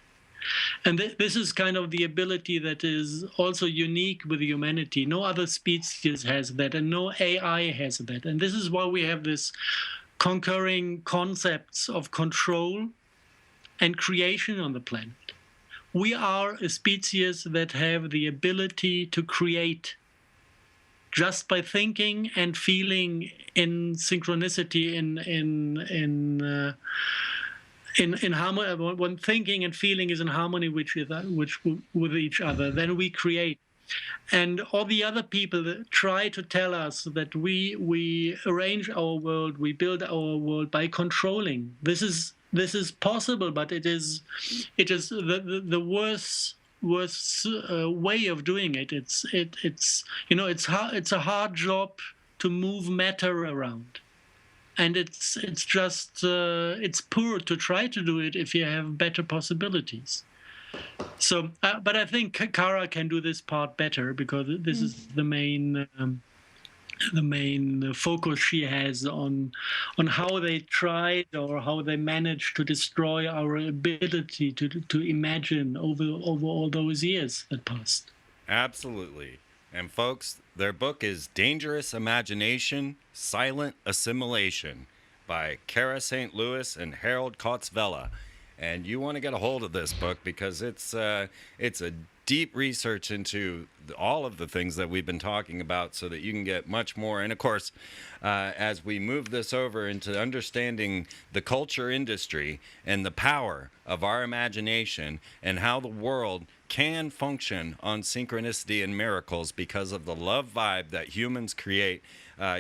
And this is kind of the ability that is also unique with humanity. No other species has that, and no AI has that. And this is why we have this concurring concepts of control and creation on the planet. We are a species that have the ability to create just by thinking and feeling in synchronicity, in harmony. When thinking and feeling is in harmony with each other, then we create. And all the other people that try to tell us that we arrange our world, we build our world by controlling. This is possible, but it is the worst way of doing it. It's you know, it's a hard job to move matter around. And it's just it's poor to try to do it if you have better possibilities. So, but I think Cara can do this part better because this is the main focus she has on how they tried or how they managed to destroy our ability to imagine over all those years that passed.
Absolutely. And folks, their book is Dangerous Imagination, Silent Assimilation by Cara St. Louis and Harald Kautz. And you want to get a hold of this book because it's a deep research into all of the things that we've been talking about so that you can get much more. And of course, as we move this over into understanding the culture industry and the power of our imagination and how the world can function on synchronicity and miracles because of the love vibe that humans create,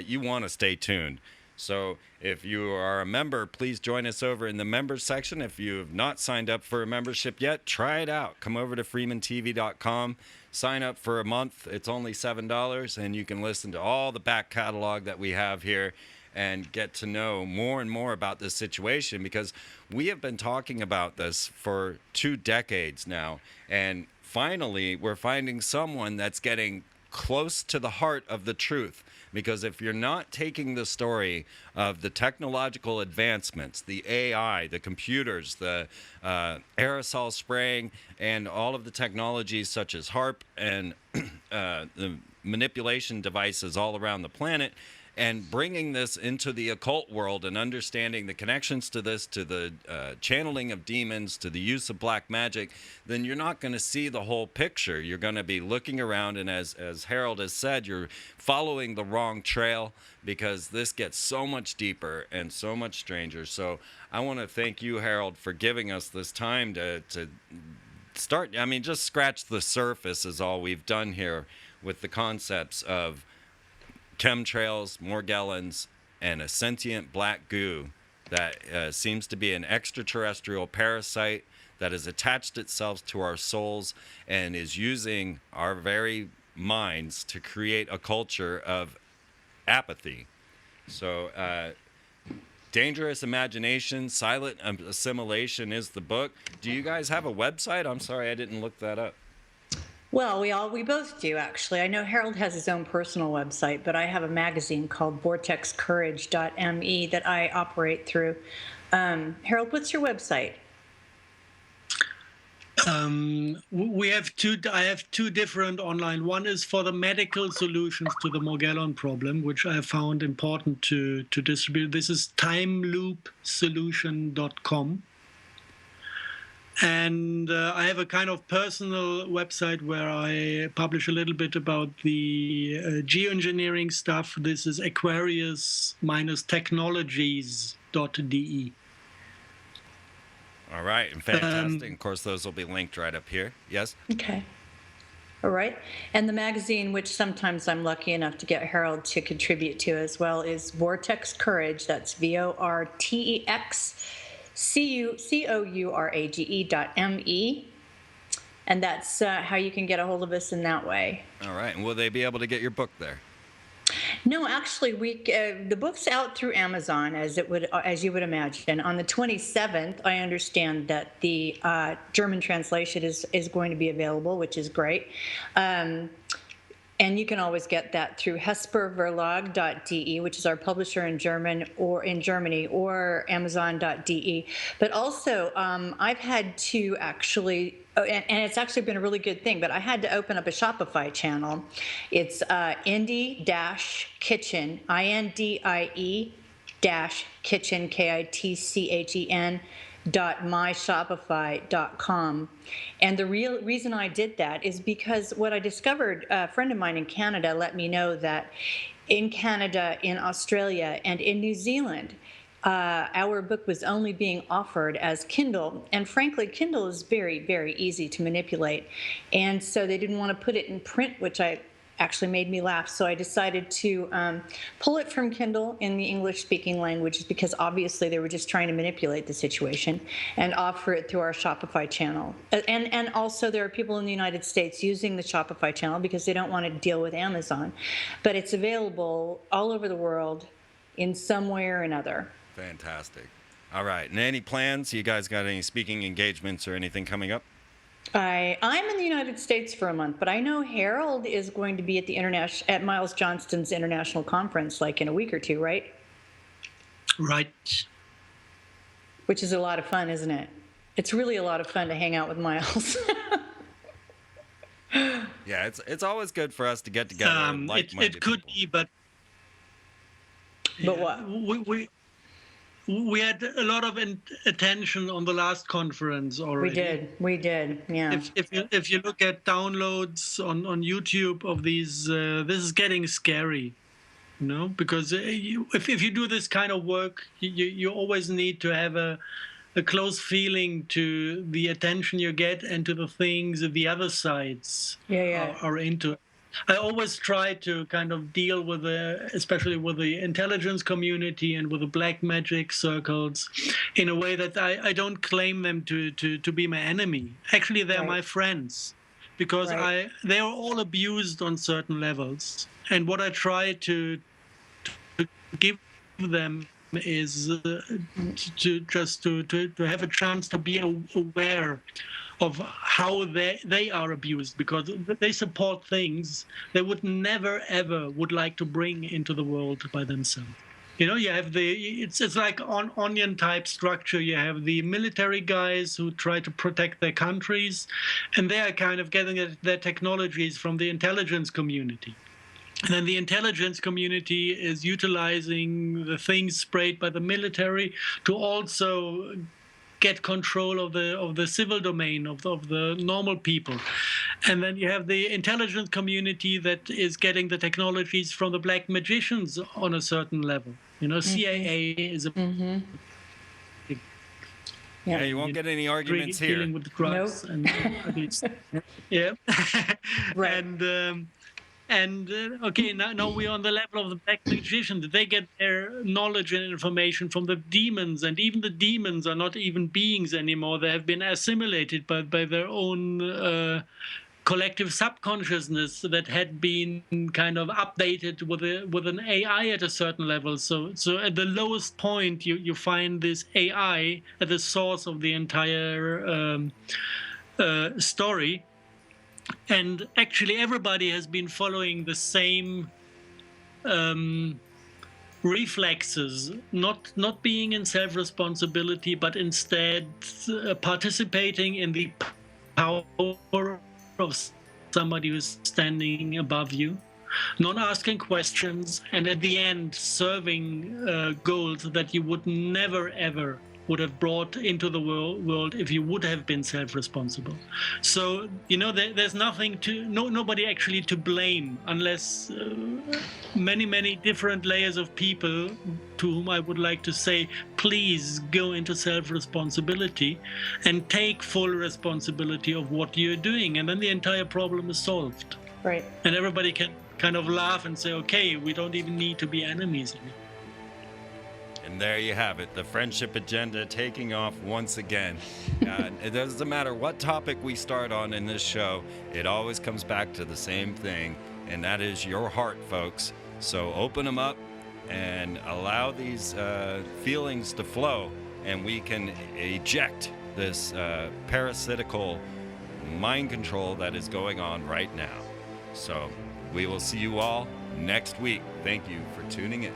you want to stay tuned. So if you are a member, please join us over in the members section. If you have not signed up for a membership yet, try it out. Come over to freemantv.com, sign up for a month. It's only $7, and you can listen to all the back catalog that we have here and get to know more and more about this situation, because we have been talking about this for 2 decades now. And finally, we're finding someone that's getting close to the heart of the truth. Because if you're not taking the story of the technological advancements, the AI, the computers, the aerosol spraying, and all of the technologies such as HARP and the manipulation devices all around the planet, and bringing this into the occult world and understanding the connections to this, to the channeling of demons, to the use of black magic, then you're not going to see the whole picture. You're going to be looking around, and as Harald has said, you're following the wrong trail, because this gets so much deeper and so much stranger. So I want to thank you, Harald, for giving us this time to start. I mean, just scratch the surface is all we've done here with the concepts of chemtrails, Morgellons, and a sentient black goo that seems to be an extraterrestrial parasite that has attached itself to our souls and is using our very minds to create a culture of apathy. So, Dangerous Imagination, Silent Assimilation is the book. Do you guys have a website? I'm sorry, I didn't look that up.
Well, we both do, actually. I know Harold has his own personal website, but I have a magazine called vortexcourage.me that I operate through. Harold, what's your website?
We have I have two different online. One is for the medical solutions to the Morgellon problem, which I found important to distribute. This is timeloopsolution.com. And I have a kind of personal website where I publish a little bit about the geoengineering stuff. This is aquarius-technologies.de.
All right, and fantastic. Of course, those will be linked right up here. Yes?
Okay. All right. And the magazine, which sometimes I'm lucky enough to get Harold to contribute to as well, is Vortex Courage. That's VORTEXCOURAGE.me. And that's how you can get a hold of us in that way.
All right. And will they be able to get your book there?
No, actually, the book's out through Amazon, as you would imagine. On the 27th, I understand that the German translation is going to be available, which is great. And you can always get that through hesperverlag.de, which is our publisher in Germany, or amazon.de. But also, I've had to actually, and it's actually been a really good thing, but I had to open up a Shopify channel. It's indie-kitchen, INDIE-kitchen, KITCHEN, .myshopify.com. And the real reason I did that is because what I discovered, a friend of mine in Canada let me know that in Canada, in Australia, and in New Zealand, our book was only being offered as Kindle. And frankly, Kindle is very, very easy to manipulate. And so they didn't want to put it in print, which actually made me laugh. So I decided to pull it from Kindle in the English-speaking languages, because obviously they were just trying to manipulate the situation, and offer it through our Shopify channel. And also there are people in the United States using the Shopify channel because they don't want to deal with Amazon. But it's available all over the world in some way or another.
Fantastic. All right. And any plans? You guys got any speaking engagements or anything coming up?
I'm in the United States for a month, but I know Harold is going to be at Miles Johnston's international conference, like in a week or two, right?
Right.
Which is a lot of fun, isn't it? It's really a lot of fun to hang out with Miles.
Yeah, it's always good for us to get together.
It could be, but
But what?
We had a lot of attention on the last conference already.
We did, yeah.
If you look at downloads on YouTube of these, this is getting scary, because if you do this kind of work, you always need to have a close feeling to the attention you get and to the things that the other sides are into. I always try to kind of deal with especially with the intelligence community and with the black magic circles, in a way that I don't claim them to be my enemy. Actually, they're my friends, because they are all abused on certain levels. And what I try to give them is to have a chance to be aware of how they are abused, because they support things they would never ever would like to bring into the world by themselves. You have it's like on onion type structure. You have the military guys who try to protect their countries, and they are kind of getting their technologies from the intelligence community. And then the intelligence community is utilizing the things sprayed by the military to also get control of the civil domain of the normal people. And then you have the intelligence community that is getting the technologies from the black magicians on a certain level. CIA is a
Yeah, you won't get any arguments here.
Dealing with the drugs,
Nope.
Yeah.
Right.
And okay, now we're on the level of the black magicians. They get their knowledge and information from the demons, and even the demons are not even beings anymore. They have been assimilated by their own collective subconsciousness that had been kind of updated with an AI at a certain level. So at the lowest point, you find this AI at the source of the entire story. And actually, everybody has been following the same reflexes, not being in self-responsibility, but instead participating in the power of somebody who's standing above you, not asking questions, and at the end serving goals that you would never ever would have brought into the world if you would have been self-responsible. So there's nobody actually to blame, unless many different layers of people to whom I would like to say, please go into self-responsibility and take full responsibility of what you're doing, and then the entire problem is solved.
Right.
And everybody can kind of laugh and say, okay, we don't even need to be enemies anymore.
And there you have it, the friendship agenda taking off once again. It doesn't matter what topic we start on in this show, it always comes back to the same thing, and that is your heart, folks. So open them up and allow these feelings to flow, and we can eject this parasitical mind control that is going on right now. So we will see you all next week. Thank you for tuning in.